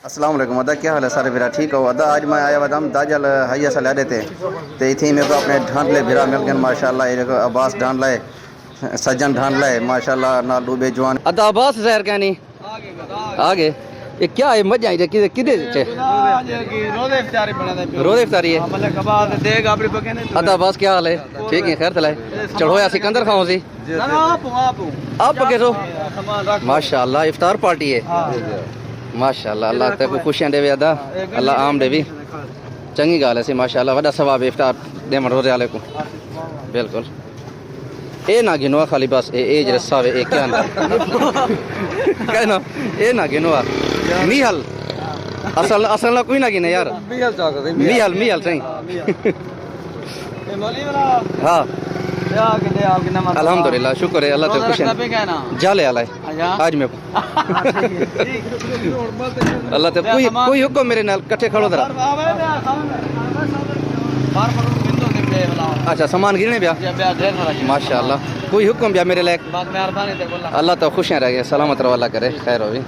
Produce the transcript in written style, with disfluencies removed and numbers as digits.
السلام علیکم ادا کیا حال ہے سارے بھرا ٹھیک ہو ادا آج میں آیا ودم داجل حیا سے لے تھے تو اتھی میں اپنے ڈھانڈ لے بھرا مل گئے ماشاء اللہ یہ عباس ڈھانڈ لائے سجن ڈھانڈ لائے ماشاء اللہ نال ڈوبے جوان ادا عباس زہر کہنی آگے یہ کیا ہے مجھے آئی کدے کدے روزے افطاری ہے ادا عباس کیا حال ہے ٹھیک ہے خیر تلائے چڑھویا سکندر کھاؤں سی آپ پکے سو ماشاء اللہ افطار پارٹی ہے ماشاء اللہ اللہ تے کوئی خوشیاں دے ادا اللہ عام دے بھی چنگی گال ہے سی ماشاء اللہ وڈا ثواب افطار دے من روزے والے کو بالکل اے نہ گنوا خالی بس اے جڑا ساوے اے کیا کہنا اے نہ گنوا میل اصل کوئی نہ گنے یار میل صحیح ہاں الحمدللہ شکر ہے اللہ تے خوش ہے جالے والا ہے آج میں اللہ تے کوئی حکم میرے نال کٹھے کھڑو ذرا اچھا سامان گرنے پیا ماشاء اللہ کوئی حکم پیا میرے لائق اللہ تو خوشیاں رہ گئے سلامت رو اللہ کرے خیر ہو بھی